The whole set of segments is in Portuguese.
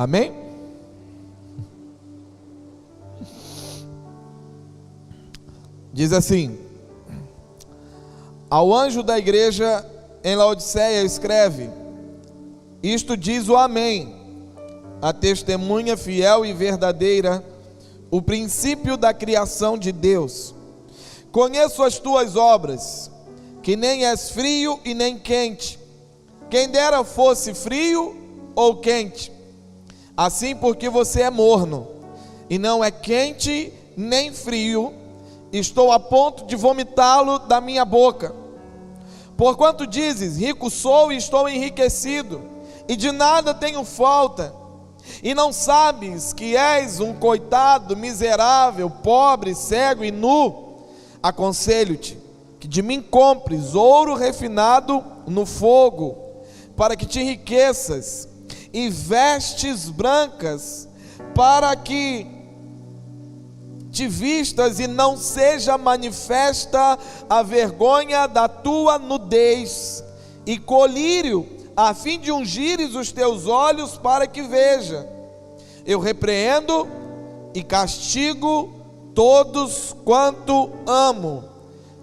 Amém? Diz assim: ao anjo da igreja em Laodiceia escreve: isto diz o Amém, a testemunha fiel e verdadeira, o princípio da criação de Deus. Conheço as tuas obras, que nem és frio e nem quente. Quem dera fosse frio ou quente. Assim, porque você é morno e não é quente nem frio, estou a ponto de vomitá-lo da minha boca. Porquanto dizes: rico sou e estou enriquecido, e de nada tenho falta, e não sabes que és um coitado, miserável, pobre, cego e nu? Aconselho-te que de mim compres ouro refinado no fogo, para que te enriqueças, e vestes brancas, para que te vistas e não seja manifesta a vergonha da tua nudez, e colírio, a fim de ungires os teus olhos para que veja. Eu repreendo e castigo todos quanto amo.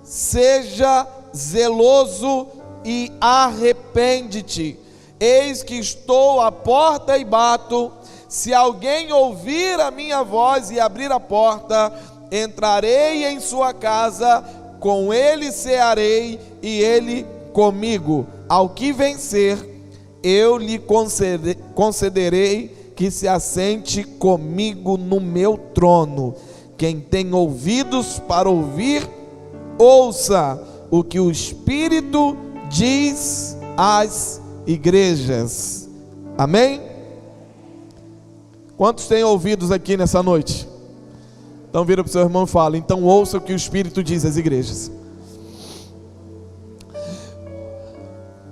Seja zeloso e arrepende-te. Eis que estou à porta e bato. Se alguém ouvir a minha voz e abrir a porta, entrarei em sua casa, com ele cearei e ele comigo. Ao que vencer, eu lhe concederei que se assente comigo no meu trono. Quem tem ouvidos para ouvir, ouça o que o Espírito diz às igrejas. Amém? Quantos têm ouvidos aqui nessa noite? Então vira para o seu irmão e fala: então ouça o que o Espírito diz às igrejas.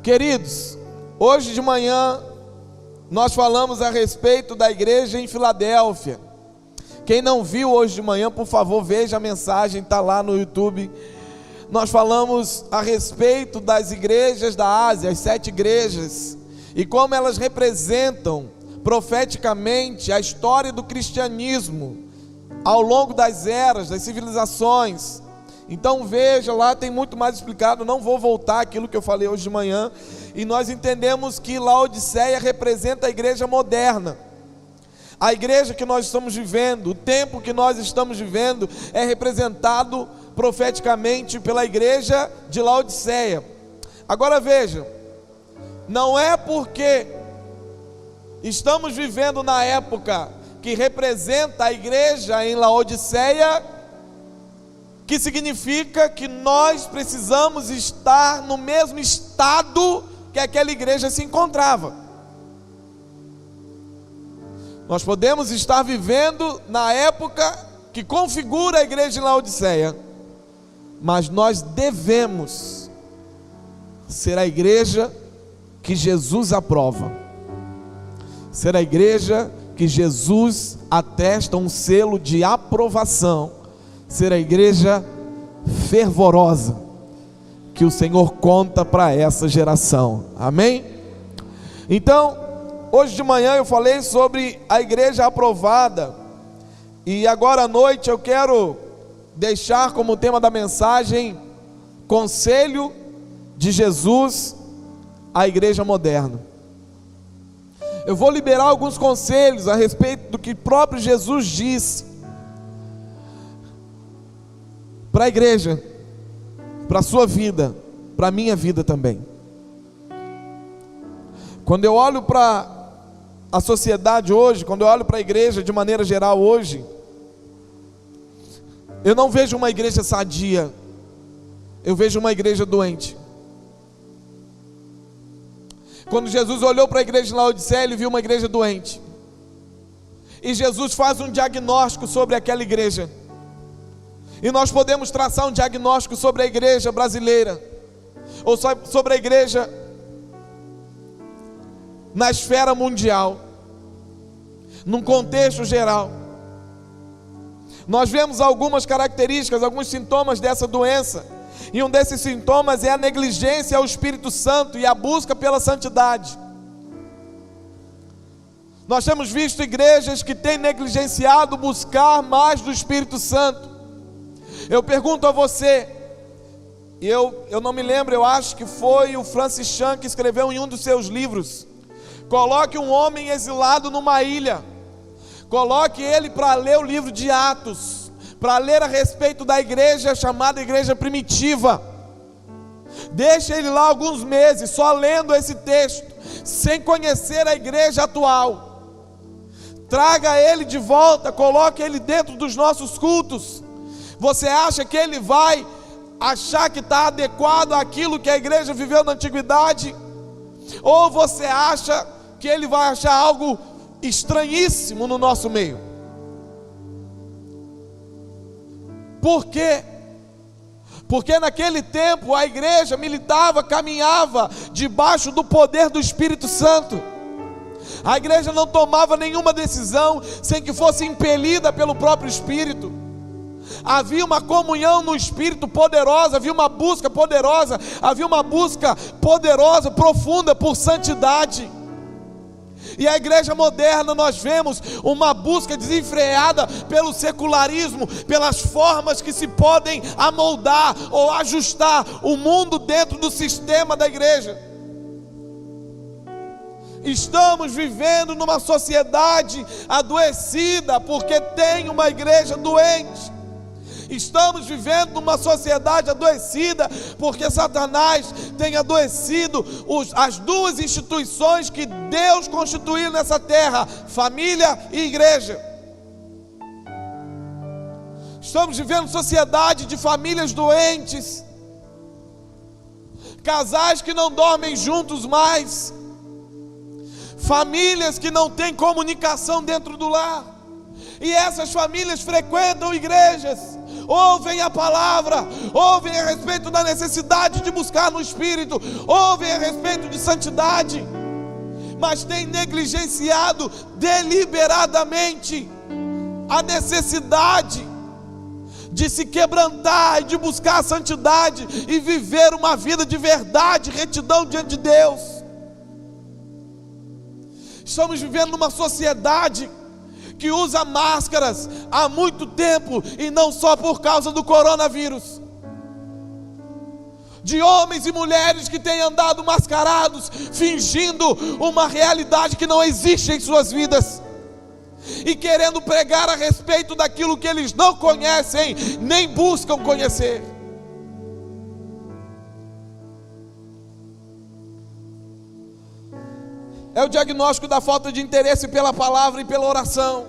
Queridos, hoje de manhã nós falamos a respeito da igreja em Filadélfia. Quem não viu hoje de manhã, por favor, veja a mensagem, está lá no YouTube. Nós falamos a respeito das igrejas da Ásia, as 7 igrejas, e como elas representam profeticamente a história do cristianismo ao longo das eras, das civilizações. Então veja lá, tem muito mais explicado, não vou voltar àquilo que eu falei hoje de manhã. E nós entendemos que Laodiceia representa a igreja moderna. A igreja que nós estamos vivendo, o tempo que nós estamos vivendo, é representado profeticamente pela igreja de Laodiceia. Agora veja, não é porque estamos vivendo na época que representa a igreja em Laodiceia que significa que nós precisamos estar no mesmo estado que aquela igreja se encontrava. Nós podemos estar vivendo na época que configura a igreja de Laodiceia, mas nós devemos ser a igreja que Jesus aprova, ser a igreja que Jesus atesta um selo de aprovação, ser a igreja fervorosa que o Senhor conta para essa geração. Amém? Então, hoje de manhã eu falei sobre a igreja aprovada, e agora à noite eu quero deixar como tema da mensagem: conselho de Jesus à igreja moderna. Eu vou liberar alguns conselhos a respeito do que próprio Jesus disse para a igreja, para a sua vida, para a minha vida também. Quando eu olho para a sociedade hoje, quando eu olho para a igreja de maneira geral hoje, eu não vejo uma igreja sadia, eu vejo uma igreja doente. Quando Jesus olhou para a igreja de Laodiceia, ele viu uma igreja doente, e Jesus faz um diagnóstico sobre aquela igreja. E nós podemos traçar um diagnóstico sobre a igreja brasileira, ou sobre a igreja na esfera mundial, num contexto geral. Nós vemos algumas características, alguns sintomas dessa doença, e um desses sintomas é a negligência ao Espírito Santo e a busca pela santidade. Nós temos visto igrejas que têm negligenciado buscar mais do Espírito Santo. Eu pergunto a você, eu não me lembro, eu acho que foi o Francis Chan que escreveu em um dos seus livros: coloque um homem exilado numa ilha, coloque ele para ler o livro de Atos, para ler a respeito da igreja chamada igreja primitiva. Deixe ele lá alguns meses, só lendo esse texto, sem conhecer a igreja atual. Traga ele de volta, coloque ele dentro dos nossos cultos. Você acha que ele vai achar que está adequado àquilo que a igreja viveu na antiguidade? Ou você acha que ele vai achar algo estranhíssimo no nosso meio? Por quê? Porque naquele tempo a igreja militava, caminhava debaixo do poder do Espírito Santo. A igreja não tomava nenhuma decisão sem que fosse impelida pelo próprio Espírito. Havia uma comunhão no Espírito poderosa, havia uma busca poderosa, havia uma busca poderosa, profunda por santidade. E a igreja moderna, nós vemos uma busca desenfreada pelo secularismo, pelas formas que se podem amoldar ou ajustar o mundo dentro do sistema da igreja. Estamos vivendo numa sociedade adoecida porque tem uma igreja doente. Estamos vivendo numa sociedade adoecida porque Satanás tem adoecido as duas instituições que Deus constituiu nessa terra: família e igreja. Estamos vivendo sociedade de famílias doentes, casais que não dormem juntos mais, famílias que não têm comunicação dentro do lar. E essas famílias frequentam igrejas, ouvem a palavra, ouvem a respeito da necessidade de buscar no Espírito, ouvem a respeito de santidade, mas têm negligenciado deliberadamente a necessidade de se quebrantar e de buscar a santidade e viver uma vida de verdade, retidão diante de Deus. Estamos vivendo numa sociedade que usa máscaras há muito tempo, e não só por causa do coronavírus. De homens e mulheres que têm andado mascarados, fingindo uma realidade que não existe em suas vidas, e querendo pregar a respeito daquilo que eles não conhecem, nem buscam conhecer. É o diagnóstico da falta de interesse pela palavra e pela oração.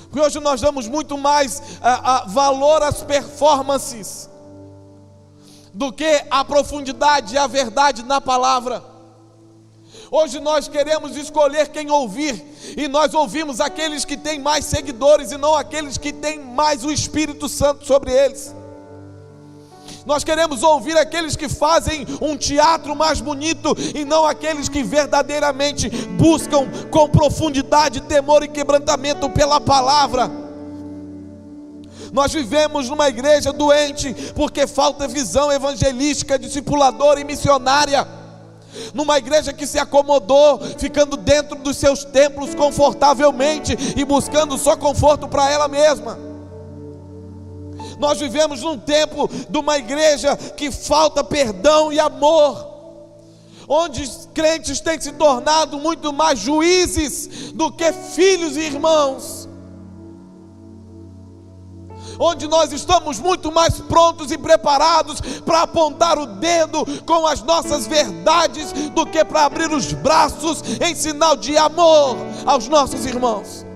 Porque hoje nós damos muito mais valor às performances do que à profundidade e à verdade na palavra. Hoje nós queremos escolher quem ouvir, e nós ouvimos aqueles que têm mais seguidores e não aqueles que têm mais o Espírito Santo sobre eles. Nós queremos ouvir aqueles que fazem um teatro mais bonito e não aqueles que verdadeiramente buscam com profundidade, temor e quebrantamento pela palavra. Nós vivemos numa igreja doente porque falta visão evangelística, discipuladora e missionária. Numa igreja que se acomodou, ficando dentro dos seus templos confortavelmente e buscando só conforto para ela mesma. Nós vivemos num tempo de uma igreja que falta perdão e amor, onde os crentes têm se tornado muito mais juízes do que filhos e irmãos, onde nós estamos muito mais prontos e preparados para apontar o dedo com as nossas verdades do que para abrir os braços em sinal de amor aos nossos irmãos.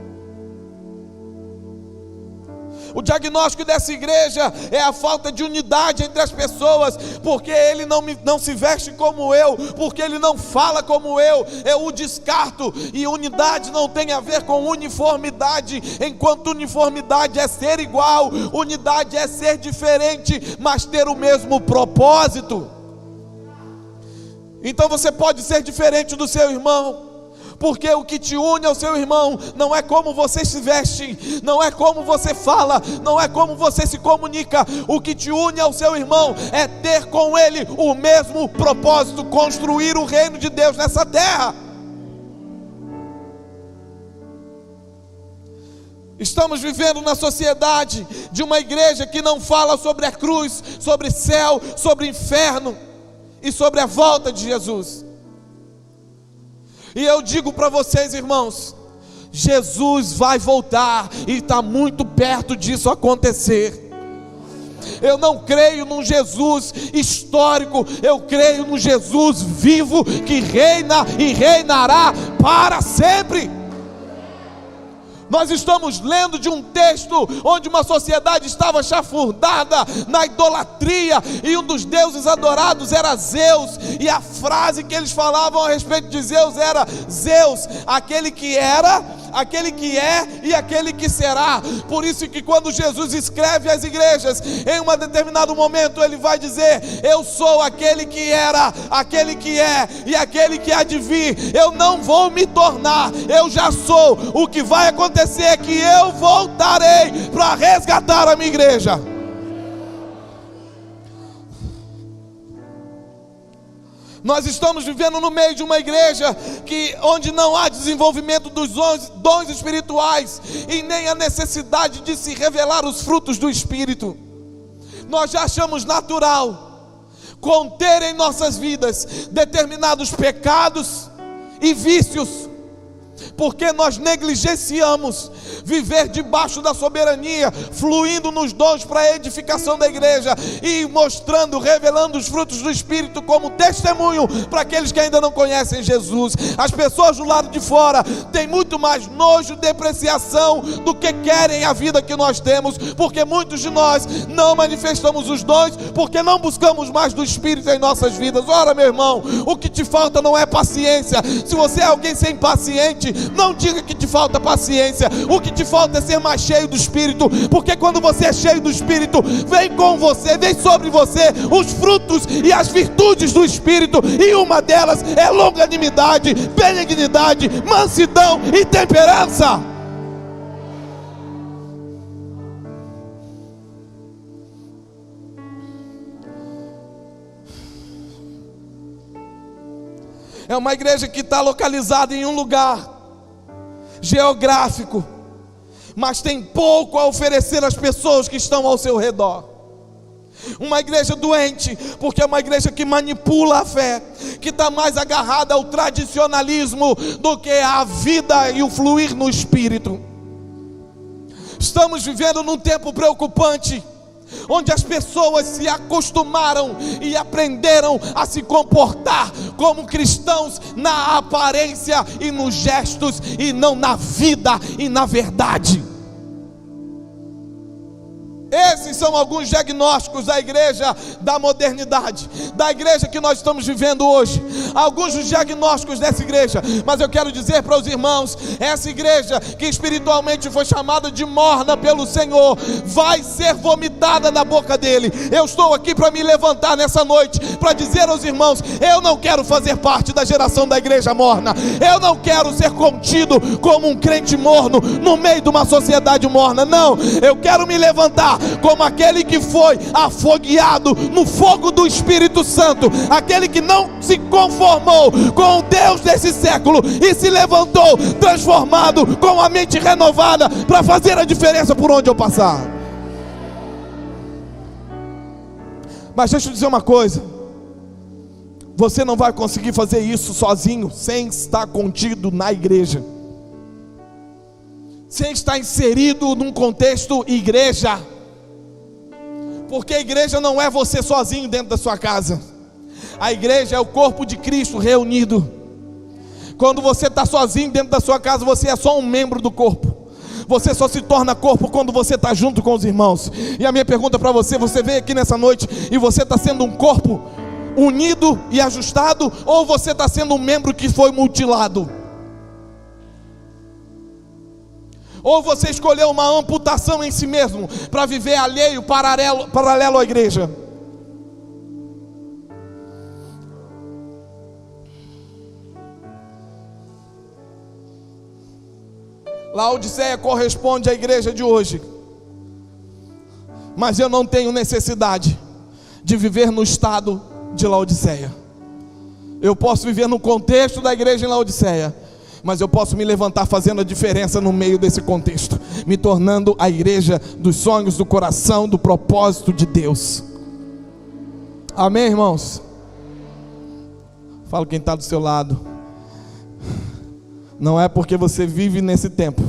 O diagnóstico dessa igreja é a falta de unidade entre as pessoas, porque ele não se veste como eu, porque ele não fala como eu o descarto. E unidade não tem a ver com uniformidade, enquanto uniformidade é ser igual, unidade é ser diferente, mas ter o mesmo propósito. Então você pode ser diferente do seu irmão, porque o que te une ao seu irmão não é como você se veste, não é como você fala, não é como você se comunica. O que te une ao seu irmão é ter com ele o mesmo propósito: construir o reino de Deus nessa terra. Estamos vivendo na sociedade de uma igreja que não fala sobre a cruz, sobre céu, sobre inferno e sobre a volta de Jesus. E eu digo para vocês, irmãos, Jesus vai voltar e está muito perto disso acontecer. Eu não creio num Jesus histórico, eu creio num Jesus vivo que reina e reinará para sempre. Nós estamos lendo de um texto onde uma sociedade estava chafurdada na idolatria, e um dos deuses adorados era Zeus, e a frase que eles falavam a respeito de Zeus era: Zeus, aquele que era, aquele que é e aquele que será. Por isso que quando Jesus escreve às igrejas, em um determinado momento ele vai dizer: eu sou aquele que era, aquele que é e aquele que há de vir. Eu não vou me tornar, eu já sou. O que vai acontecer é que eu voltarei para resgatar a minha igreja. Nós estamos vivendo no meio de uma igreja onde não há desenvolvimento dos dons espirituais e nem a necessidade de se revelar os frutos do Espírito. Nós já achamos natural conter em nossas vidas determinados pecados e vícios, porque nós negligenciamos viver debaixo da soberania, fluindo nos dons para a edificação da igreja e mostrando, revelando os frutos do Espírito como testemunho para aqueles que ainda não conhecem Jesus. As pessoas do lado de fora têm muito mais nojo, depreciação do que querem a vida que nós temos, porque muitos de nós não manifestamos os dons, porque não buscamos mais do Espírito em nossas vidas. Ora, meu irmão, o que te falta não é paciência. Se você é alguém sem paciente, não diga que te falta paciência. O que te falta é ser mais cheio do Espírito, porque quando você é cheio do Espírito, vem com você, vem sobre você os frutos e as virtudes do Espírito, e uma delas é longanimidade, benignidade, mansidão e temperança. É uma igreja que está localizada em um lugar geográfico, mas tem pouco a oferecer às pessoas que estão ao seu redor. Uma igreja doente, porque é uma igreja que manipula a fé, que está mais agarrada ao tradicionalismo do que à vida e o fluir no Espírito. Estamos vivendo num tempo preocupante, onde as pessoas se acostumaram e aprenderam a se comportar como cristãos na aparência e nos gestos, e não na vida e na verdade. Esses são alguns diagnósticos da igreja da modernidade, da igreja que nós estamos vivendo hoje. Alguns dos diagnósticos dessa igreja. Mas eu quero dizer para os irmãos, essa igreja que espiritualmente foi chamada de morna pelo Senhor, vai ser vomitada na boca dele. Eu estou aqui para me levantar nessa noite, para dizer aos irmãos: eu não quero fazer parte da geração da igreja morna. Eu não quero ser contido como um crente morno no meio de uma sociedade morna. Não, eu quero me levantar como aquele que foi afogueado no fogo do Espírito Santo, aquele que não se conformou com o Deus desse século e se levantou transformado, com a mente renovada, para fazer a diferença por onde eu passar. Mas deixa eu dizer uma coisa: você não vai conseguir fazer isso sozinho, sem estar contido na igreja, sem estar inserido num contexto igreja. Porque a igreja não é você sozinho dentro da sua casa. A igreja é o corpo de Cristo reunido. Quando você está sozinho dentro da sua casa, você é só um membro do corpo. Você só se torna corpo quando você está junto com os irmãos. E a minha pergunta para você: você veio aqui nessa noite e você está sendo um corpo unido e ajustado, ou você está sendo um membro que foi mutilado? Ou você escolheu uma amputação em si mesmo para viver alheio, paralelo à igreja? Laodiceia corresponde à igreja de hoje, mas eu não tenho necessidade de viver no estado de Laodiceia. Eu posso viver no contexto da igreja em Laodiceia, mas eu posso me levantar fazendo a diferença no meio desse contexto, me tornando a igreja dos sonhos, do coração, do propósito de Deus. Amém, irmãos? Fala quem está do seu lado. Não é porque você vive nesse tempo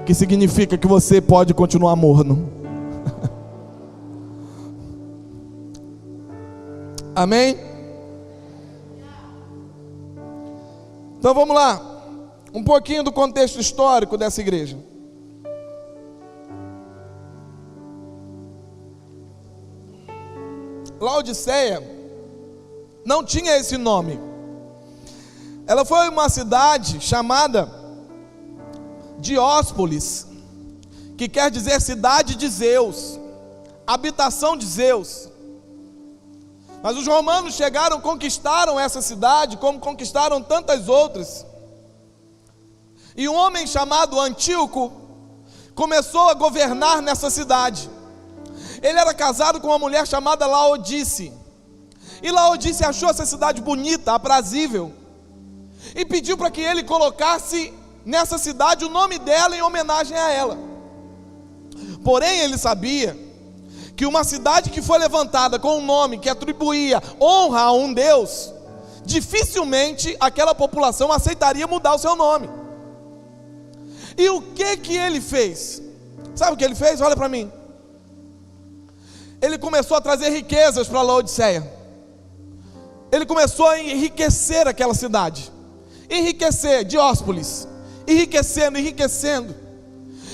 que significa que você pode continuar morno. Amém? Então vamos lá, um pouquinho do contexto histórico dessa igreja. Laodiceia não tinha esse nome. Ela foi uma cidade chamada Dióspolis, que quer dizer cidade de Zeus, habitação de Zeus. Mas os romanos chegaram, conquistaram essa cidade, como conquistaram tantas outras. E um homem chamado Antíoco começou a governar nessa cidade. Ele era casado com uma mulher chamada Laodice. E Laodice achou essa cidade bonita, aprazível, e pediu para que ele colocasse nessa cidade o nome dela em homenagem a ela. Porém, ele sabia que uma cidade que foi levantada com um nome que atribuía honra a um Deus, dificilmente aquela população aceitaria mudar o seu nome. E o que ele fez? Sabe o que ele fez? Olha para mim. Ele começou a trazer riquezas para Laodiceia. Ele começou a enriquecer aquela cidade. Enriquecer, Dióspolis. Enriquecendo.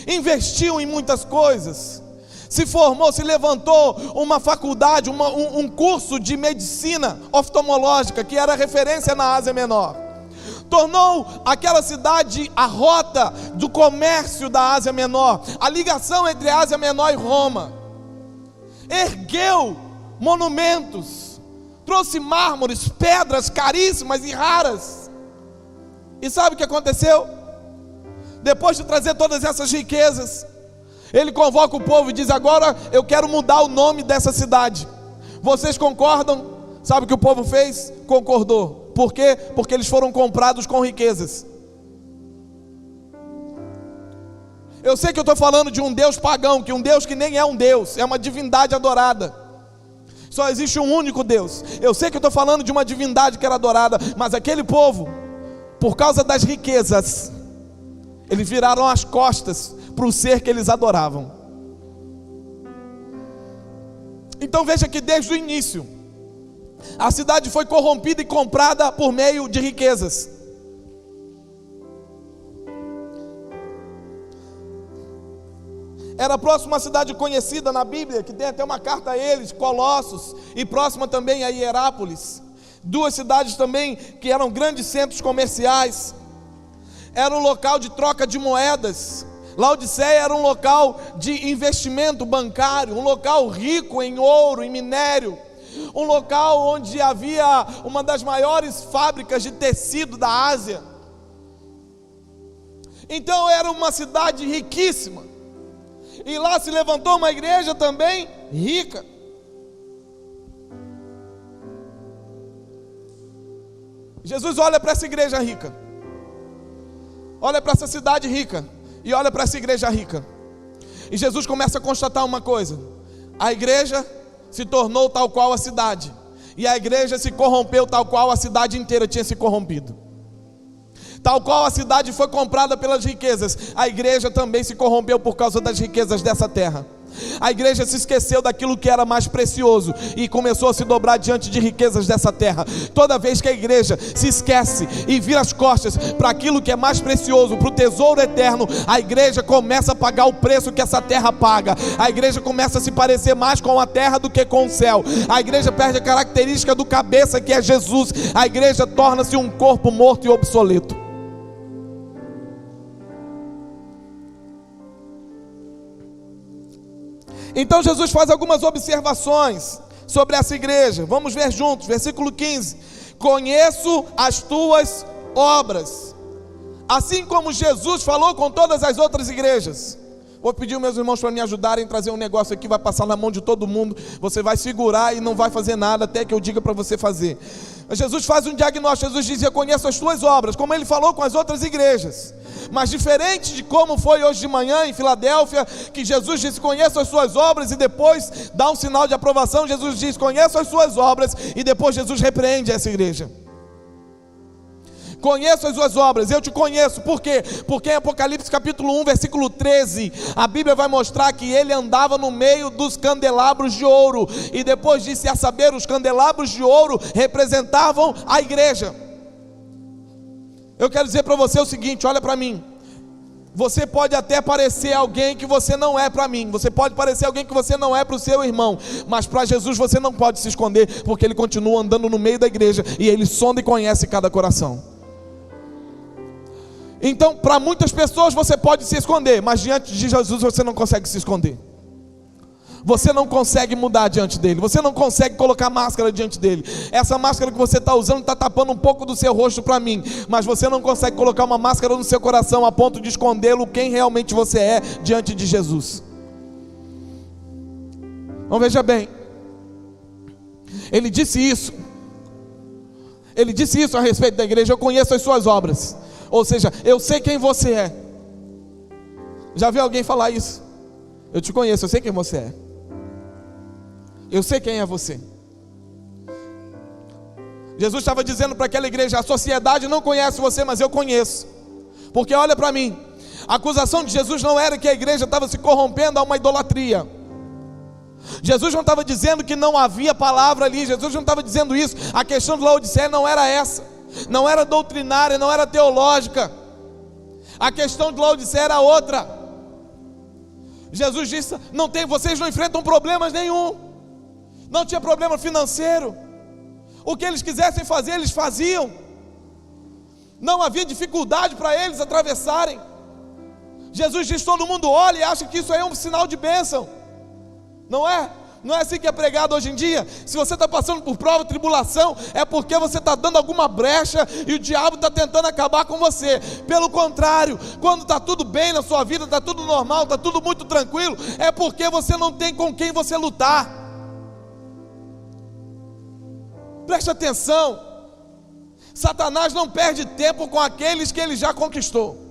Investiu em muitas coisas. Se formou, se levantou uma faculdade, um curso de medicina oftalmológica, que era referência na Ásia Menor. Tornou aquela cidade a rota do comércio da Ásia Menor, a ligação entre a Ásia Menor e Roma. Ergueu monumentos, trouxe mármores, pedras caríssimas e raras. E sabe o que aconteceu? Depois de trazer todas essas riquezas, ele convoca o povo e diz: agora eu quero mudar o nome dessa cidade. Vocês concordam? Sabe o que o povo fez? Concordou. Por quê? Porque eles foram comprados com riquezas. Eu sei que eu estou falando de um Deus pagão, que um Deus que nem é um Deus, é uma divindade adorada. Só existe um único Deus. Eu sei que eu estou falando de uma divindade que era adorada, mas aquele povo, por causa das riquezas, eles viraram as costas para o ser que eles adoravam. Então veja que desde o início a cidade foi corrompida e comprada por meio de riquezas. Era próxima a uma cidade conhecida na Bíblia, que tem até uma carta a eles, Colossos, e próxima também a Hierápolis. Duas cidades também que eram grandes centros comerciais. Era um local de troca de moedas. Laodiceia era um local de investimento bancário, um local rico em ouro, em minério, um local onde havia uma das maiores fábricas de tecido da Ásia. Então era uma cidade riquíssima, e lá se levantou uma igreja também rica. Jesus olha para essa igreja rica, olha para essa cidade rica, e olha para essa igreja rica, e Jesus começa a constatar uma coisa: a igreja se tornou tal qual a cidade, e a igreja se corrompeu tal qual a cidade inteira tinha se corrompido. Tal qual a cidade foi comprada pelas riquezas, a igreja também se corrompeu por causa das riquezas dessa terra. A igreja se esqueceu daquilo que era mais precioso e começou a se dobrar diante de riquezas dessa terra. Toda vez que a igreja se esquece e vira as costas para aquilo que é mais precioso, para o tesouro eterno, a igreja começa a pagar o preço que essa terra paga. A igreja começa a se parecer mais com a terra do que com o céu. A igreja perde a característica do cabeça, que é Jesus. A igreja torna-se um corpo morto e obsoleto. Então Jesus faz algumas observações sobre essa igreja. Vamos ver juntos, versículo 15. Conheço as tuas obras. Assim como Jesus falou com todas as outras igrejas. Vou pedir meus irmãos para me ajudarem a trazer um negócio aqui, vai passar na mão de todo mundo. Você vai segurar e não vai fazer nada até que eu diga para você fazer. Mas Jesus faz um diagnóstico. Jesus diz: eu conheço as tuas obras, como ele falou com as outras igrejas. Mas diferente de como foi hoje de manhã em Filadélfia, que Jesus disse: conheço as suas obras, e depois dá um sinal de aprovação. Jesus diz: conheço as suas obras, e depois Jesus repreende essa igreja. Conheço as suas obras, eu te conheço. Por quê? Porque em Apocalipse capítulo 1, versículo 13, a Bíblia vai mostrar que ele andava no meio dos candelabros de ouro. E depois disse: a saber, os candelabros de ouro representavam a igreja. Eu quero dizer para você o seguinte: olha para mim. Você pode até parecer alguém que você não é para mim. Você pode parecer alguém que você não é para o seu irmão. Mas para Jesus você não pode se esconder, porque ele continua andando no meio da igreja, e ele sonda e conhece cada coração. Então, para muitas pessoas você pode se esconder, mas diante de Jesus você não consegue se esconder. Você não consegue mudar diante dele. Você não consegue colocar máscara diante dele. Essa máscara que você está usando está tapando um pouco do seu rosto para mim, mas você não consegue colocar uma máscara no seu coração a ponto de escondê-lo, quem realmente você é diante de Jesus. Então veja bem, ele disse isso. Ele disse isso a respeito da igreja: eu conheço as suas obras. Ou seja, eu sei quem você é. Já viu alguém falar isso? Eu te conheço, eu sei quem você é. Eu sei quem é você. Jesus estava dizendo para aquela igreja: a sociedade não conhece você, mas eu conheço. Porque olha para mim, a acusação de Jesus não era que a igreja estava se corrompendo a uma idolatria. Jesus não estava dizendo que não havia palavra ali. Jesus não estava dizendo isso. A questão de Laodiceia não era essa. Não era doutrinária, não era teológica. A questão de Laodiceia era outra. Jesus disse: vocês não enfrentam problemas nenhum. Não tinha problema financeiro. O que eles quisessem fazer, eles faziam. Não havia dificuldade para eles atravessarem. Jesus diz: todo mundo olha e acha que isso aí é um sinal de bênção. Não é? Não é assim que é pregado hoje em dia? Se você está passando por prova, tribulação, é porque você está dando alguma brecha e o diabo está tentando acabar com você. Pelo contrário, quando está tudo bem na sua vida, está tudo normal, está tudo muito tranquilo, é porque você não tem com quem você lutar. Preste atenção: Satanás não perde tempo com aqueles que ele já conquistou.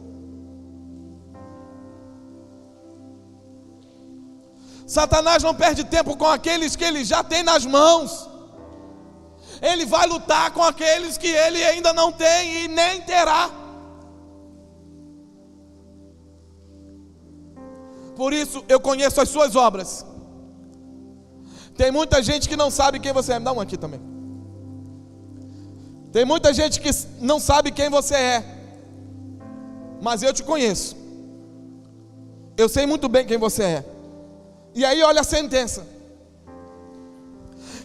Satanás não perde tempo com aqueles que ele já tem nas mãos. Ele vai lutar com aqueles que ele ainda não tem e nem terá. Por isso eu conheço as suas obras. Tem muita gente que não sabe quem você é. Me dá um aqui também. Tem muita gente que não sabe quem você é, mas eu te conheço. Eu sei muito bem quem você é. E aí olha a sentença: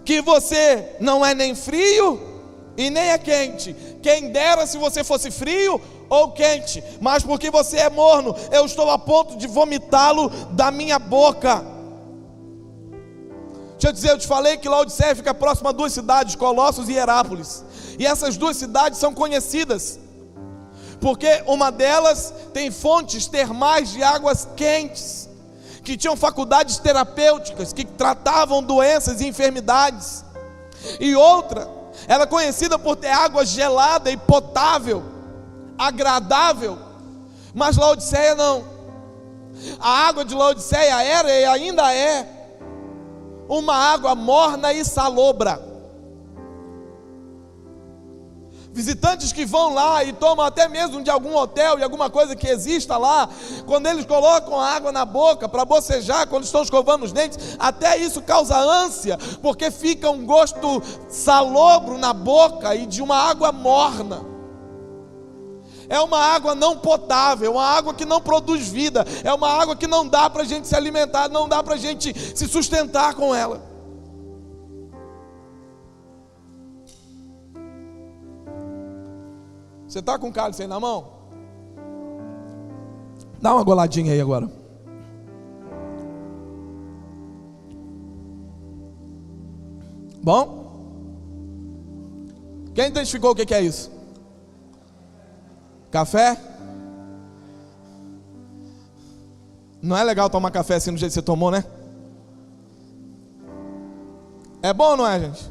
que você não é nem frio e nem é quente. Quem dera se você fosse frio ou quente, mas porque você é morno, eu estou a ponto de vomitá-lo da minha boca. Deixa eu dizer, eu te falei que Laodiceia fica próxima a duas cidades, Colossos e Hierápolis. E essas duas cidades são conhecidas porque uma delas tem fontes termais de águas quentes, que tinham faculdades terapêuticas, que tratavam doenças e enfermidades. E outra, ela é conhecida por ter água gelada e potável, agradável. Mas Laodiceia não. A água de Laodiceia era e ainda é uma água morna e salobra. Visitantes que vão lá e tomam até mesmo de algum hotel e alguma coisa que exista lá, quando eles colocam a água na boca para bocejar, quando estão escovando os dentes, até isso causa ânsia, porque fica um gosto salobro na boca e de uma água morna. É uma água não potável, uma água que não produz vida, é uma água que não dá para a gente se alimentar, não dá para a gente se sustentar com ela. Você está com o cálice aí na mão? Dá uma goladinha aí agora. Bom? Quem identificou o que é isso? Café? Não é legal tomar café assim do jeito que você tomou, né? É bom, não é, gente?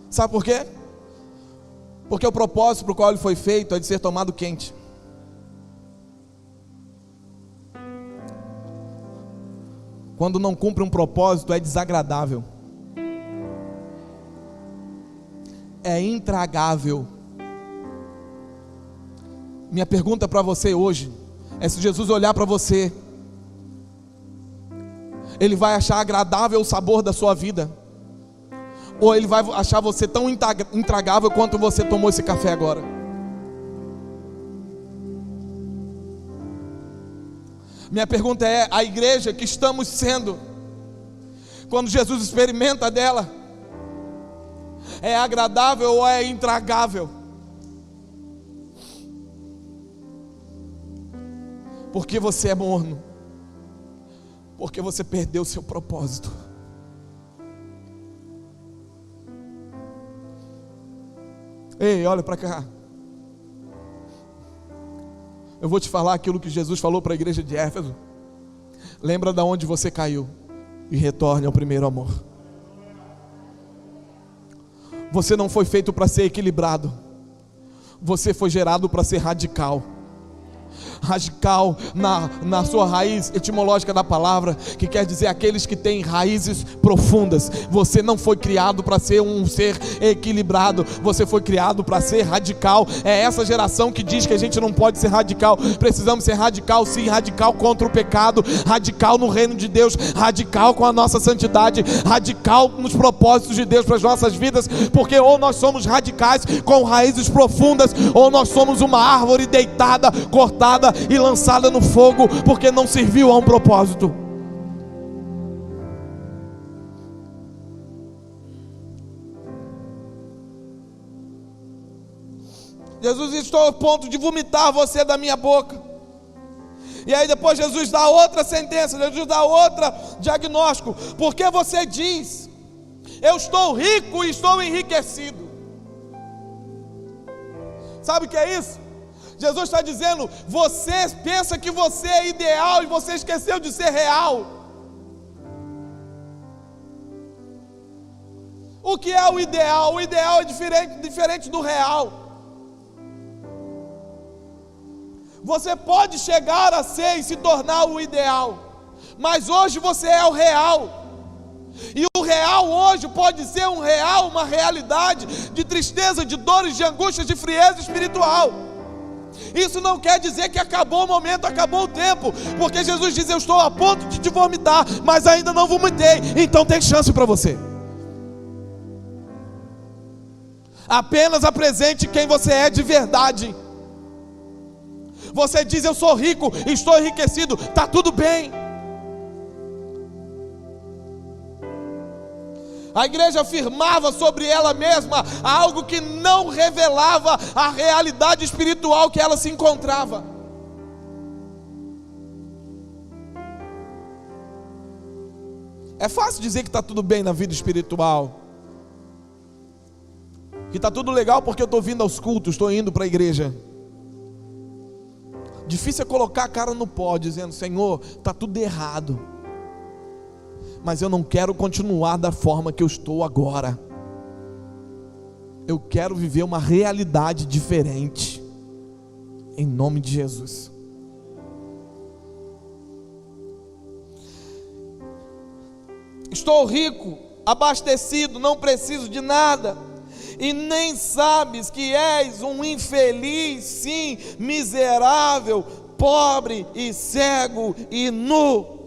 Sabe por quê? Porque o propósito para o qual ele foi feito é de ser tomado quente. Quando não cumpre um propósito, é desagradável, é intragável. Minha pergunta para você hoje é: se Jesus olhar para você, Ele vai achar agradável o sabor da sua vida? Ou Ele vai achar você tão intragável quanto você tomou esse café agora? Minha pergunta é: a igreja que estamos sendo, quando Jesus experimenta dela, é agradável ou é intragável? Porque você é morno, porque você perdeu o seu propósito. Ei, olha para cá. Eu vou te falar aquilo que Jesus falou para a igreja de Éfeso. Lembra de onde você caiu e retorne ao primeiro amor. Você não foi feito para ser equilibrado. Você foi gerado para ser radical. Radical na sua raiz etimológica da palavra, que quer dizer aqueles que têm raízes profundas. Você não foi criado para ser um ser equilibrado, você foi criado para ser radical. É essa geração que diz que a gente não pode ser radical. Precisamos ser radical, sim, radical contra o pecado, radical no reino de Deus, radical com a nossa santidade, radical nos propósitos de Deus para as nossas vidas, porque ou nós somos radicais com raízes profundas, ou nós somos uma árvore deitada, cortada e lançada no fogo, porque não serviu a um propósito. Jesus disse: estou a ponto de vomitar você da minha boca. E aí depois Jesus dá outra sentença, Jesus dá outra diagnóstico. Porque você diz: eu estou rico e estou enriquecido. Sabe o que é isso? Jesus está dizendo: você pensa que você é ideal e você esqueceu de ser real. O que é o ideal? O ideal é diferente do real. Você pode chegar a ser e se tornar o ideal, mas hoje você é o real. E o real hoje pode ser um real, uma realidade de tristeza, de dores, de angústias, de frieza espiritual. Isso não quer dizer que acabou o momento, acabou o tempo, porque Jesus diz: eu estou a ponto de te vomitar, mas ainda não vomitei, então tem chance para você. Apenas apresente quem você é de verdade. Você diz: eu sou rico, estou enriquecido, está tudo bem. A igreja afirmava sobre ela mesma algo que não revelava a realidade espiritual que ela se encontrava. É fácil dizer que está tudo bem na vida espiritual, que está tudo legal porque eu estou vindo aos cultos, estou indo para a igreja. Difícil é colocar a cara no pó dizendo: Senhor, está tudo errado, mas eu não quero continuar da forma que eu estou agora. Eu quero viver uma realidade diferente, em nome de Jesus. Estou rico, abastecido, não preciso de nada, e nem sabes que és um infeliz, sim, miserável, pobre e cego e nu.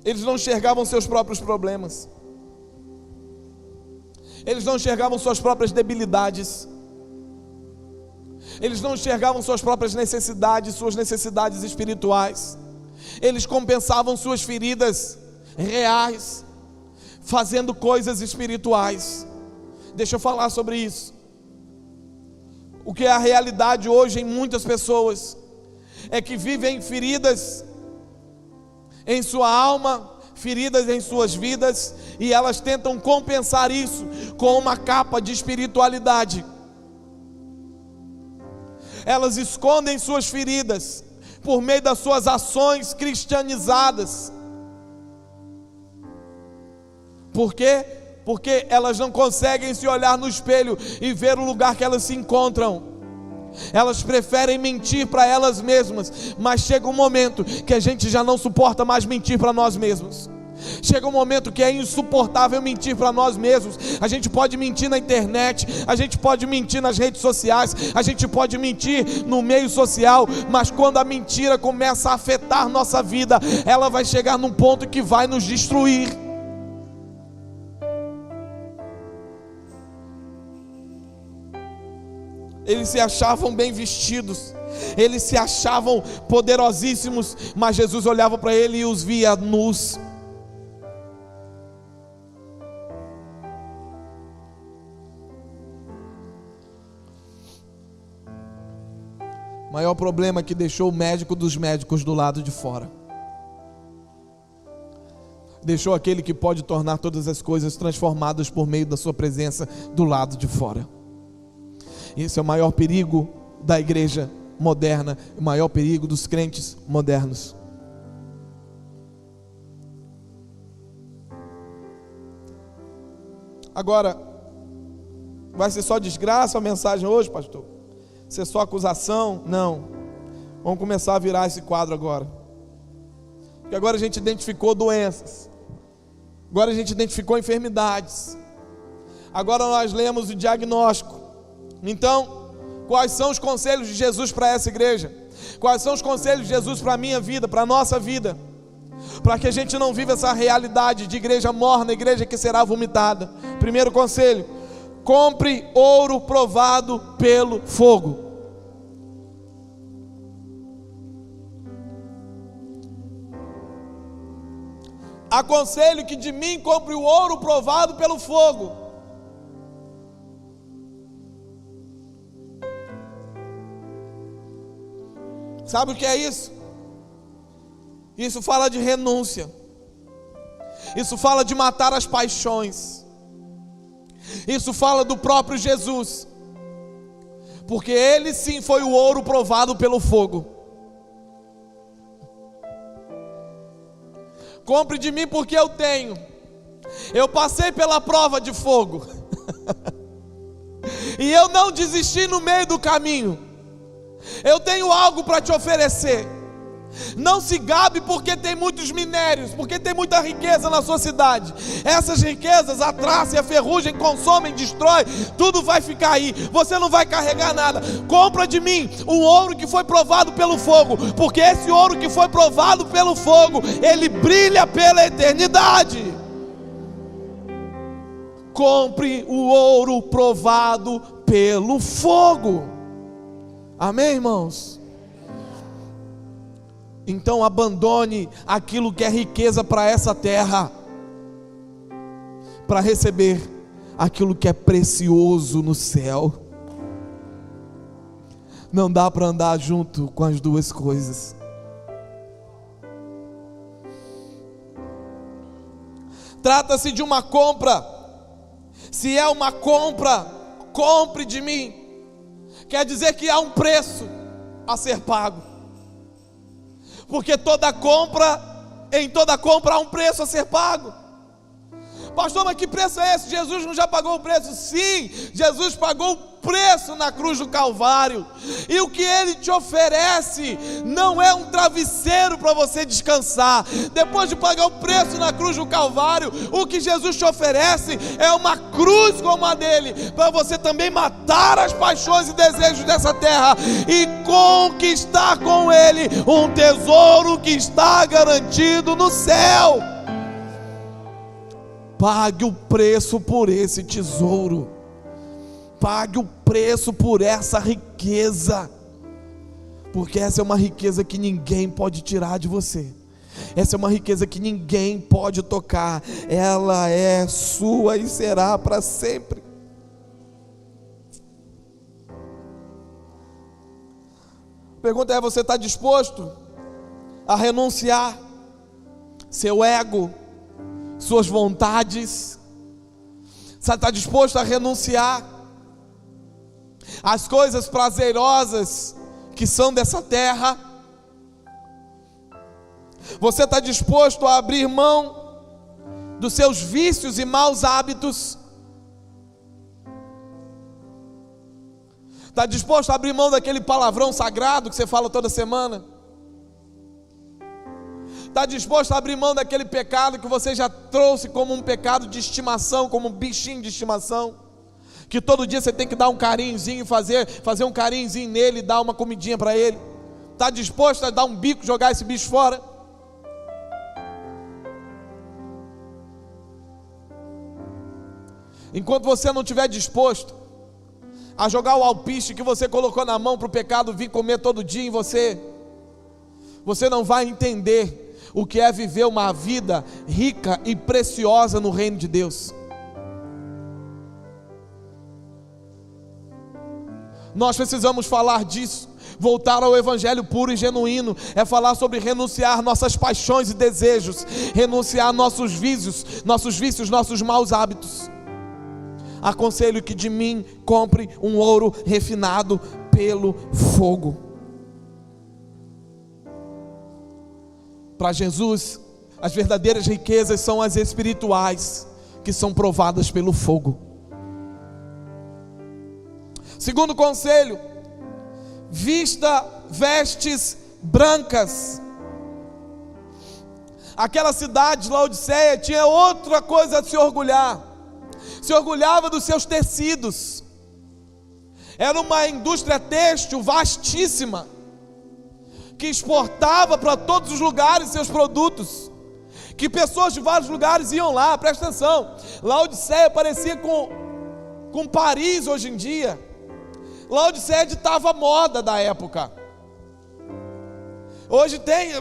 Eles não enxergavam seus próprios problemas, eles não enxergavam suas próprias debilidades, eles não enxergavam suas próprias necessidades, suas necessidades espirituais. Eles compensavam suas feridas reais, fazendo coisas espirituais. Deixa eu falar sobre isso. O que é a realidade hoje em muitas pessoas é que vivem feridas em sua alma, feridas em suas vidas, e elas tentam compensar isso com uma capa de espiritualidade. elas escondem suas feridas por meio das suas ações cristianizadas. Por quê? Porque elas não conseguem se olhar no espelho e ver o lugar que elas se encontram. Elas preferem mentir para elas mesmas, mas chega um momento que a gente já não suporta mais mentir para nós mesmos. Chega um momento que é insuportável mentir para nós mesmos. A gente pode mentir na internet, a gente pode mentir nas redes sociais, a gente pode mentir no meio social, mas quando a mentira começa a afetar nossa vida, ela vai chegar num ponto que vai nos destruir. Eles se achavam bem vestidos, eles se achavam poderosíssimos, mas Jesus olhava para ele e os via nus. O maior problema é que deixou o médico dos médicos do lado de fora. Deixou aquele que pode tornar todas as coisas transformadas por meio da sua presença do lado de fora. Esse é o maior perigo da igreja moderna, o maior perigo dos crentes modernos. Agora, vai ser só desgraça a mensagem hoje, pastor? Ser só acusação? Não. Vamos começar a virar esse quadro agora. Porque agora a gente identificou doenças. Agora a gente identificou enfermidades. Agora nós lemos o diagnóstico. Então, quais são os conselhos de Jesus para essa igreja? Quais são os conselhos de Jesus para a minha vida, para a nossa vida? Para que a gente não viva essa realidade de igreja morna, igreja que será vomitada. Primeiro conselho: compre ouro provado pelo fogo. Aconselho que de mim compre o ouro provado pelo fogo. Sabe o que é isso? Isso fala de renúncia. Isso fala de matar as paixões. Isso fala do próprio Jesus. Porque ele sim foi o ouro provado pelo fogo. Compre de mim porque eu tenho. Eu passei pela prova de fogo. E eu não desisti no meio do caminho. Eu tenho algo para te oferecer. Não se gabe porque tem muitos minérios, porque tem muita riqueza na sua cidade. Essas riquezas, a traça e a ferrugem consomem, destrói, tudo vai ficar aí. Você não vai carregar nada. Compra de mim o ouro que foi provado pelo fogo, porque esse ouro que foi provado pelo fogo, ele brilha pela eternidade. Compre o ouro provado pelo fogo. Amém, irmãos? Então abandone aquilo que é riqueza para essa terra, para receber aquilo que é precioso no céu. Não dá para andar junto com as duas coisas. Trata-se de uma compra. Se é uma compra, compre de mim. Quer dizer que há um preço a ser pago. Porque em toda compra há um preço a ser pago. Pastor, mas que preço é esse? Jesus não já pagou o preço? Sim, Jesus pagou o preço na cruz do Calvário. E o que Ele te oferece não é um travesseiro para você descansar. Depois de pagar o preço na cruz do Calvário, o que Jesus te oferece é uma cruz como a dele, para você também matar as paixões e desejos dessa terra e conquistar com Ele um tesouro que está garantido no céu. Pague o preço por esse tesouro. Pague o preço por essa riqueza. Porque essa é uma riqueza que ninguém pode tirar de você. Essa é uma riqueza que ninguém pode tocar. Ela é sua e será para sempre. A pergunta é: você está disposto a renunciar seu ego, suas vontades? Você está disposto a renunciar as coisas prazerosas que são dessa terra. Você está disposto a abrir mão dos seus vícios e maus hábitos? Está disposto a abrir mão daquele palavrão sagrado que você fala toda semana? Está disposto a abrir mão daquele pecado que você já trouxe como um pecado de estimação, como um bichinho de estimação, que todo dia você tem que dar um carinhozinho, fazer um carinhozinho nele, dar uma comidinha para ele? Está disposto a dar um bico, jogar esse bicho fora? Enquanto você não estiver disposto a jogar o alpiste que você colocou na mão para o pecado vir comer todo dia em você, você não vai entender o que é viver uma vida rica e preciosa no reino de Deus. Nós precisamos falar disso. Voltar ao evangelho puro e genuíno é falar sobre renunciar nossas paixões e desejos, renunciar nossos vícios, nossos maus hábitos. Aconselho que de mim compre um ouro refinado pelo fogo. Para Jesus, as verdadeiras riquezas são as espirituais, que são provadas pelo fogo. Segundo conselho, vista vestes brancas. Aquela cidade, Laodiceia, tinha outra coisa a se orgulhar. Se orgulhava dos seus tecidos. Era uma indústria têxtil vastíssima, que exportava para todos os lugares seus produtos, que pessoas de vários lugares iam lá. Presta atenção, Laodiceia parecia com Paris hoje em dia. Laodiceia ditava a moda da época. Hoje tem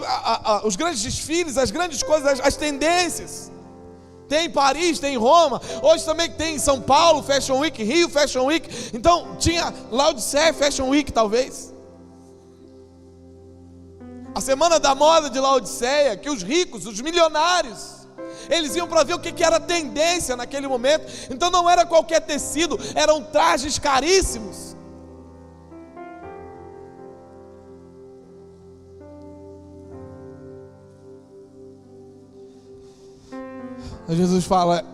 os grandes desfiles, as grandes coisas, as tendências. Tem em Paris, tem em Roma. Hoje também tem em São Paulo Fashion Week, Rio Fashion Week. Então tinha Laodiceia Fashion Week talvez. A semana da moda de Laodiceia, que os ricos, os milionários, eles iam para ver o que era tendência naquele momento. Então não era qualquer tecido, eram trajes caríssimos. Jesus fala: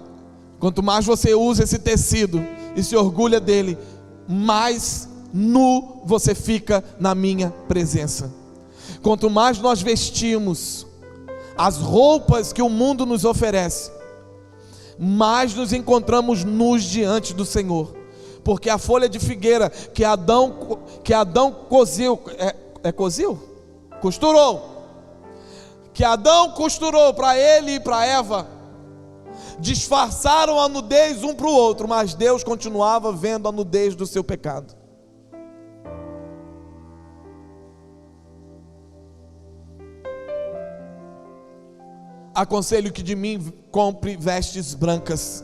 quanto mais você usa esse tecido e se orgulha dele, mais nu você fica na minha presença. Quanto mais nós vestimos as roupas que o mundo nos oferece, mais nos encontramos nus diante do Senhor. Porque a folha de figueira que Adão costurou, que Adão costurou para ele e para Eva, disfarçaram a nudez um para o outro, mas Deus continuava vendo a nudez do seu pecado. Aconselho que de mim compre vestes brancas.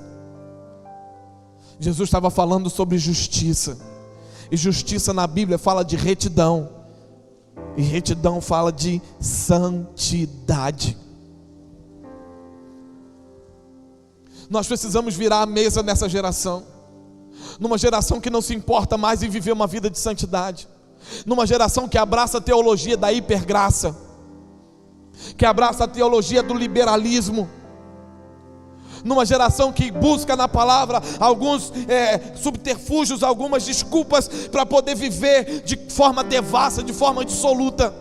Jesus estava falando sobre justiça, e justiça na Bíblia fala de retidão, e retidão fala de santidade. Nós precisamos virar a mesa nessa geração, numa geração que não se importa mais em viver uma vida de santidade, numa geração que abraça a teologia da hipergraça, que abraça a teologia do liberalismo, numa geração que busca na palavra alguns subterfúgios, algumas desculpas para poder viver de forma devassa, de forma dissoluta.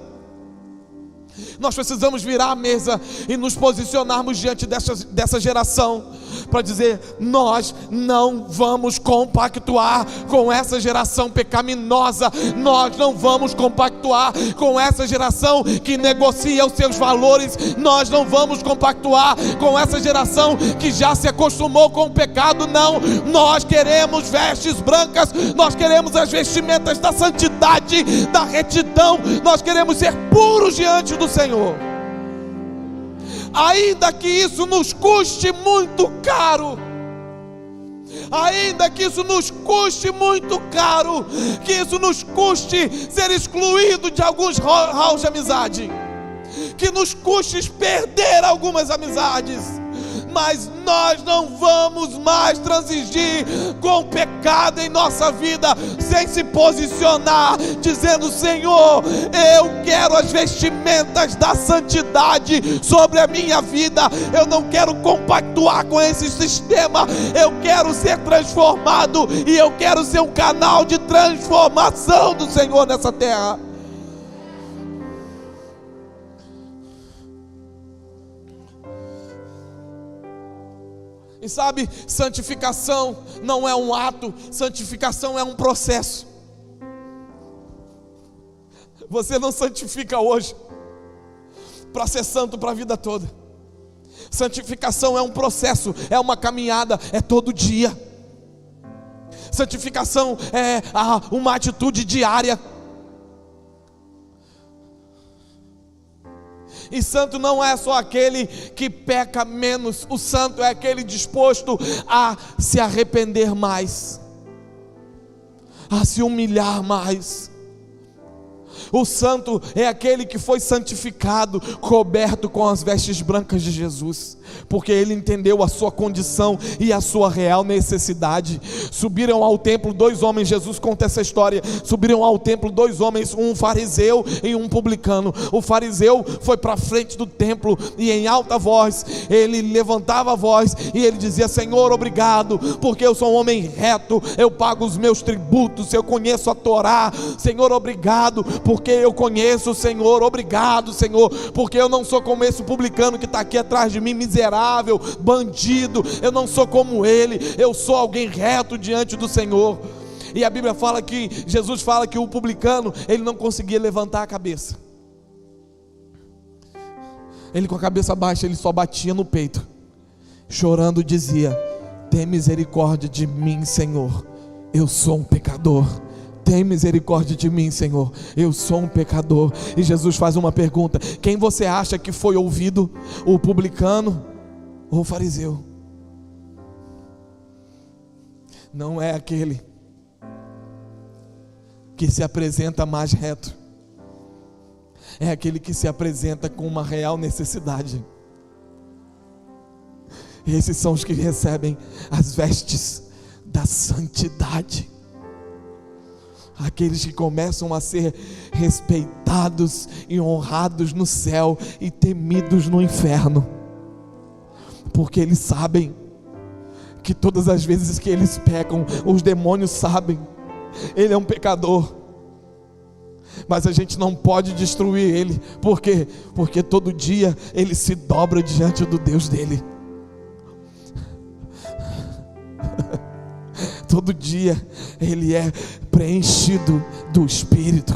Nós precisamos virar a mesa e nos posicionarmos diante dessa geração para dizer: nós não vamos compactuar com essa geração pecaminosa, nós não vamos compactuar com essa geração que negocia os seus valores, nós não vamos compactuar com essa geração que já se acostumou com o pecado. Não, nós queremos vestes brancas, nós queremos as vestimentas da santidade, da retidão, nós queremos ser puros diante do Senhor. Ainda que isso nos custe muito caro, ainda que isso nos custe muito caro, que isso nos custe ser excluído de alguns halls de amizade, que nos custe perder algumas amizades, mas nós não vamos mais transigir com o pecado em nossa vida, sem se posicionar, dizendo: Senhor, eu quero as vestimentas da santidade sobre a minha vida, eu não quero compactuar com esse sistema, eu quero ser transformado, e eu quero ser um canal de transformação do Senhor nessa terra. E sabe, santificação não é um ato, santificação é um processo. Você não santifica hoje para ser santo para a vida toda. Santificação é um processo, é uma caminhada, é todo dia. Santificação é uma atitude diária. E santo não é só aquele que peca menos, o santo é aquele disposto a se arrepender mais, a se humilhar mais. O santo é aquele que foi santificado, coberto com as vestes brancas de Jesus, porque ele entendeu a sua condição e a sua real necessidade. Subiram ao templo dois homens, Jesus conta essa história. Subiram ao templo dois homens, um fariseu e um publicano. O fariseu foi para a frente do templo e em alta voz ele levantava a voz e ele dizia: Senhor, obrigado, porque eu sou um homem reto, eu pago os meus tributos, eu conheço a Torá. Senhor, obrigado, porque eu conheço o Senhor. Obrigado, Senhor, porque eu não sou como esse publicano que está aqui atrás de mim, miserável, bandido. Eu não sou como ele, eu sou alguém reto diante do Senhor. E a Bíblia fala que, Jesus fala que o publicano, ele não conseguia levantar a cabeça. Ele com a cabeça baixa, ele só batia no peito, chorando dizia: tem misericórdia de mim, Senhor, eu sou um pecador. Tem misericórdia de mim, Senhor, eu sou um pecador. E Jesus faz uma pergunta: quem você acha que foi ouvido? O publicano ou o fariseu? Não é aquele que se apresenta mais reto, é aquele que se apresenta com uma real necessidade. Esses são os que recebem as vestes da santidade. Aqueles que começam a ser respeitados e honrados no céu e temidos no inferno, porque eles sabem que todas as vezes que eles pecam, os demônios sabem, ele é um pecador, mas a gente não pode destruir ele. Por quê? Porque todo dia ele se dobra diante do Deus dele. Todo dia ele é preenchido do Espírito.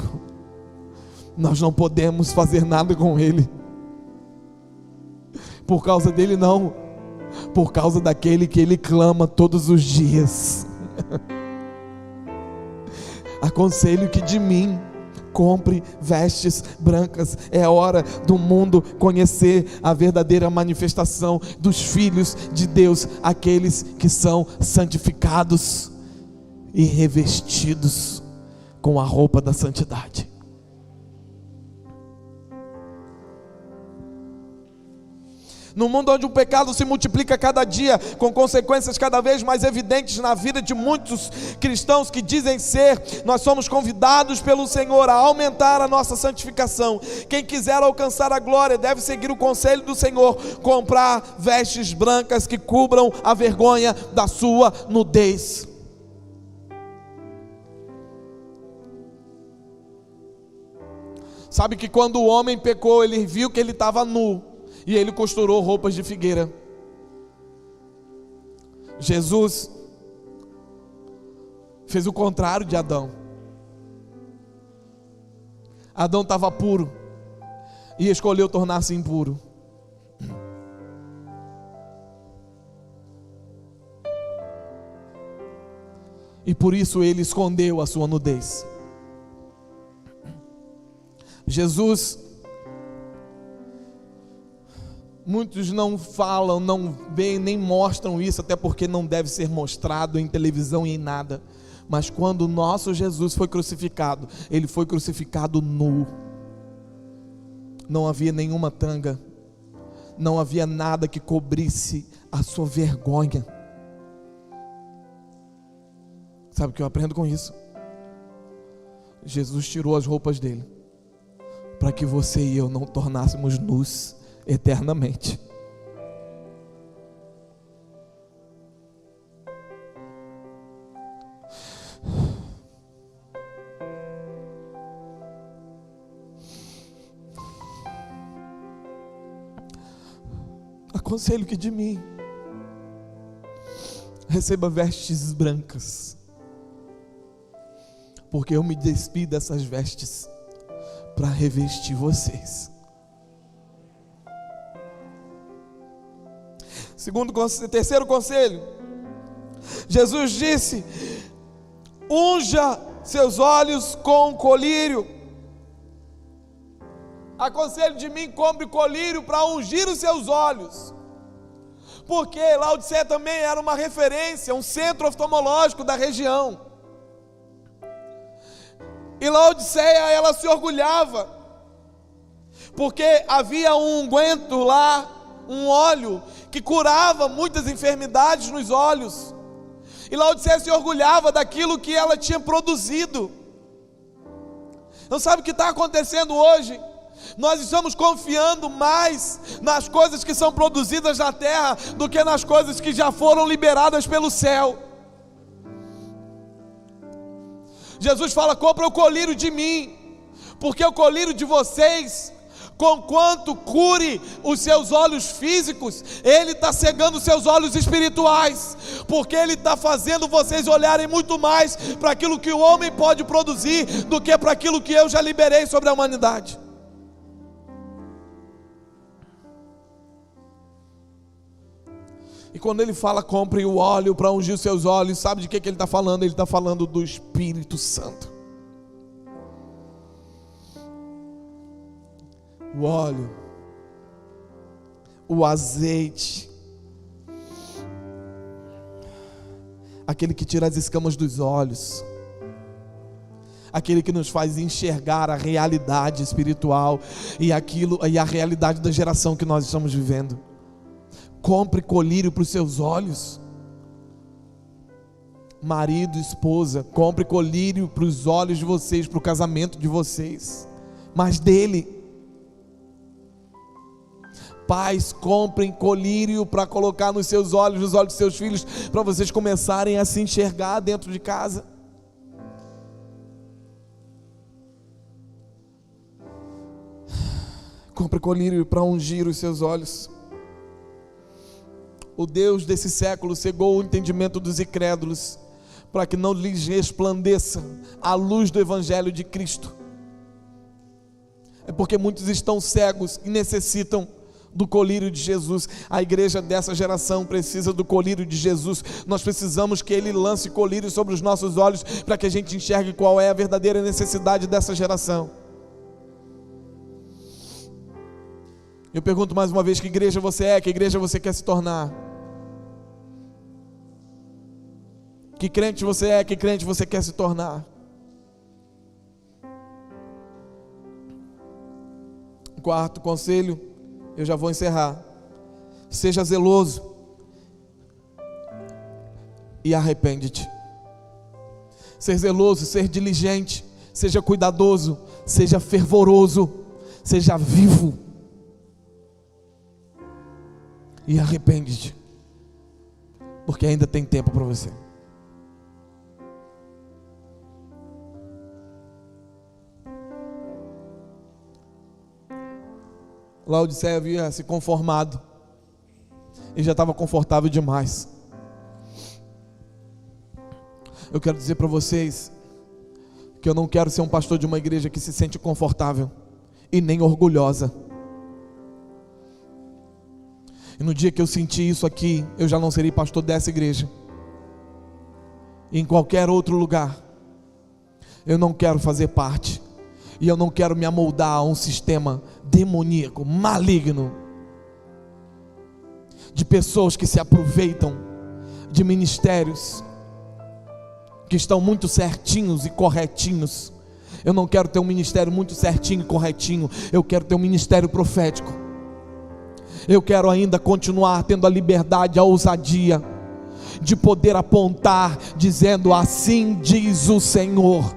Nós não podemos fazer nada com ele por causa dele, não, por causa daquele que ele clama todos os dias. Aconselho que de mim compre vestes brancas. É hora do mundo conhecer a verdadeira manifestação dos filhos de Deus, aqueles que são santificados e revestidos com a roupa da santidade. No mundo onde o pecado se multiplica cada dia, com consequências cada vez mais evidentes na vida de muitos cristãos que dizem ser, nós somos convidados pelo Senhor a aumentar a nossa santificação. Quem quiser alcançar a glória deve seguir o conselho do Senhor: comprar vestes brancas que cubram a vergonha da sua nudez. Sabe que quando o homem pecou, ele viu que ele estava nu e ele costurou roupas de figueira. Jesus fez o contrário de Adão. Adão estava puro e escolheu tornar-se impuro. E por isso ele escondeu a sua nudez. Jesus, muitos não falam, não veem, nem mostram isso, até porque não deve ser mostrado em televisão e em nada. Mas quando o nosso Jesus foi crucificado, ele foi crucificado nu. Não havia nenhuma tanga, não havia nada que cobrisse a sua vergonha. Sabe o que eu aprendo com isso? Jesus tirou as roupas dele, para que você e eu não tornássemos nus eternamente. Aconselho que de mim receba vestes brancas, porque eu me despi dessas vestes para revestir vocês. Terceiro conselho, Jesus disse: unja seus olhos com colírio. Aconselho de mim, compre colírio para ungir os seus olhos, porque Laodiceia também era uma referência, um centro oftalmológico da região. E Laodiceia, ela se orgulhava, porque havia um unguento lá, um óleo que curava muitas enfermidades nos olhos. E Laodiceia se orgulhava daquilo que ela tinha produzido. Não sabe o que está acontecendo hoje? Nós estamos confiando mais nas coisas que são produzidas na terra do que nas coisas que já foram liberadas pelo céu. Jesus fala: compra o colírio de mim, porque o colírio de vocês, conquanto cure os seus olhos físicos, ele está cegando os seus olhos espirituais, porque ele está fazendo vocês olharem muito mais para aquilo que o homem pode produzir do que para aquilo que eu já liberei sobre a humanidade. E quando ele fala compre o óleo para ungir os seus olhos, sabe de que ele está falando? Ele está falando do Espírito Santo. O óleo, o azeite, aquele que tira as escamas dos olhos, aquele que nos faz enxergar a realidade espiritual e a realidade da geração que nós estamos vivendo. Compre colírio para os seus olhos. Marido, esposa, compre colírio para os olhos de vocês, para o casamento de vocês, mas dele. Pais, comprem colírio para colocar nos seus olhos, nos olhos dos seus filhos, para vocês começarem a se enxergar dentro de casa. Compre colírio para ungir os seus olhos. O Deus desse século cegou o entendimento dos incrédulos, para que não lhes resplandeça a luz do Evangelho de Cristo. É porque muitos estão cegos e necessitam do colírio de Jesus. A igreja dessa geração precisa do colírio de Jesus. Nós precisamos que Ele lance colírio sobre os nossos olhos, para que a gente enxergue qual é a verdadeira necessidade dessa geração. Eu pergunto mais uma vez: que igreja você é? Que igreja você quer se tornar? Que crente você é? Que crente você quer se tornar? Quarto conselho, eu já vou encerrar: seja zeloso e arrepende-te. Ser zeloso, ser diligente, seja cuidadoso, seja fervoroso, seja vivo e arrepende-te, porque ainda tem tempo para você. Laodiceia havia se conformado e já estava confortável demais. Eu quero dizer para vocês que eu não quero ser um pastor de uma igreja que se sente confortável e nem orgulhosa. E no dia que eu senti isso aqui, eu já não serei pastor dessa igreja. E em qualquer outro lugar, eu não quero fazer parte. E eu não quero me amoldar a um sistema demoníaco, maligno, de pessoas que se aproveitam de ministérios que estão muito certinhos e corretinhos. Eu não quero ter um ministério muito certinho e corretinho. Eu quero ter um ministério profético. Eu quero ainda continuar tendo a liberdade, a ousadia de poder apontar, dizendo: assim diz o Senhor.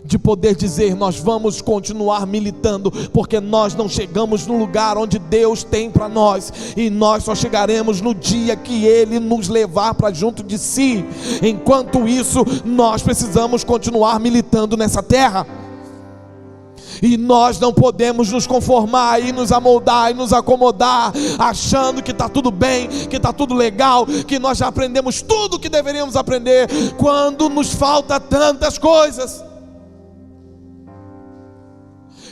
De poder dizer: nós vamos continuar militando, porque nós não chegamos no lugar onde Deus tem para nós, e nós só chegaremos no dia que Ele nos levar para junto de si. Enquanto isso, nós precisamos continuar militando nessa terra, e nós não podemos nos conformar e nos amoldar e nos acomodar, achando que está tudo bem, que está tudo legal, que nós já aprendemos tudo que deveríamos aprender, quando nos falta tantas coisas.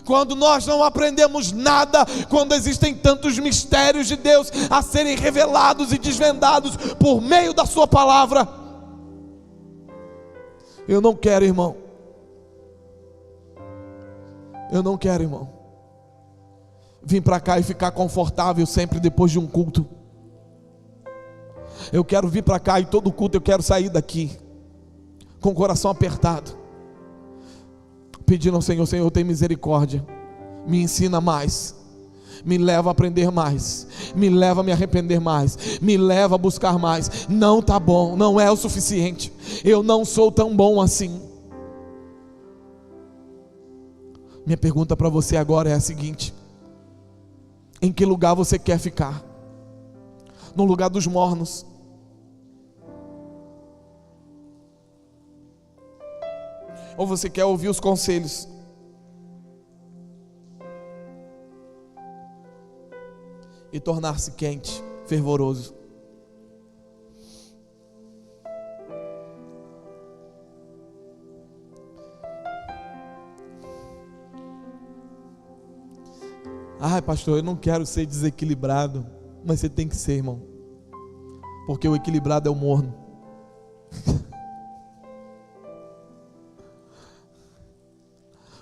Quando nós não aprendemos nada, quando existem tantos mistérios de Deus a serem revelados e desvendados por meio da sua palavra. Eu não quero, irmão. Eu não quero, irmão, vir para cá e ficar confortável sempre depois de um culto. Eu quero vir para cá e todo culto eu quero sair daqui com o coração apertado, pedindo ao Senhor: Senhor, tem misericórdia, me ensina mais, me leva a aprender mais, me leva a me arrepender mais, me leva a buscar mais. Não está bom, não é o suficiente, eu não sou tão bom assim. Minha pergunta para você agora é a seguinte: em que lugar você quer ficar? No lugar dos mornos? Ou você quer ouvir os conselhos e tornar-se quente, fervoroso? Ai, pastor, eu não quero ser desequilibrado. Mas você tem que ser, irmão, porque o equilibrado é o morno.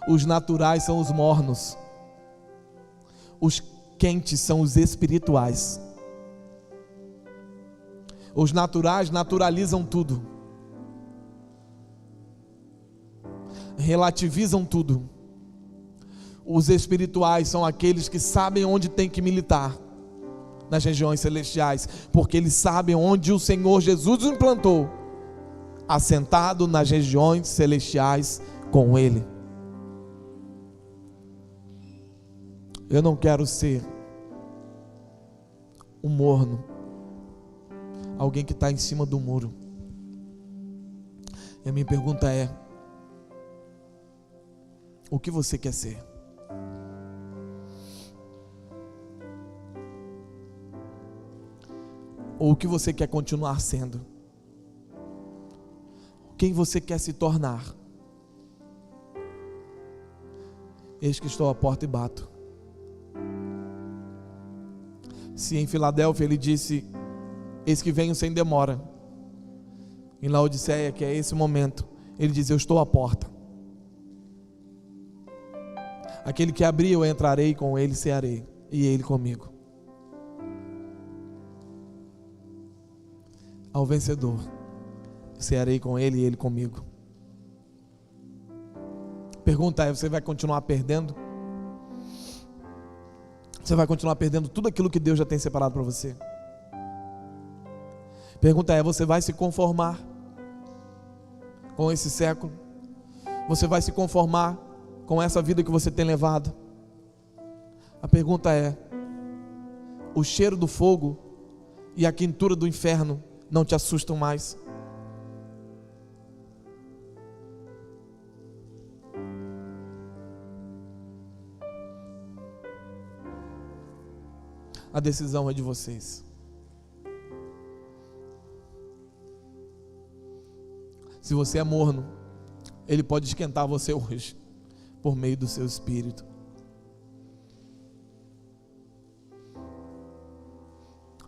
Os naturais são os mornos, os quentes são os espirituais. Os naturais naturalizam tudo, relativizam tudo. Os espirituais são aqueles que sabem onde tem que militar, nas regiões celestiais, porque eles sabem onde o Senhor Jesus o implantou, assentado nas regiões celestiais com Ele. Eu não quero ser um morno, alguém que está em cima do muro. E a minha pergunta é: o que você quer ser? Ou o que você quer continuar sendo? Quem você quer se tornar? Eis que estou à porta e bato. Se em Filadélfia ele disse: eis que venho sem demora, em Laodiceia, que é esse momento, ele diz: eu estou à porta. Aquele que abrir, eu entrarei, com ele cearei, e ele comigo. Ao vencedor, cearei com ele e ele comigo. Pergunta é: você vai continuar perdendo? Você vai continuar perdendo tudo aquilo que Deus já tem separado para você? Pergunta é: você vai se conformar com esse século? Você vai se conformar com essa vida que você tem levado? A pergunta é: o cheiro do fogo e a quentura do inferno não te assustam mais? A decisão é de vocês. Se você é morno, Ele pode esquentar você hoje, por meio do seu espírito.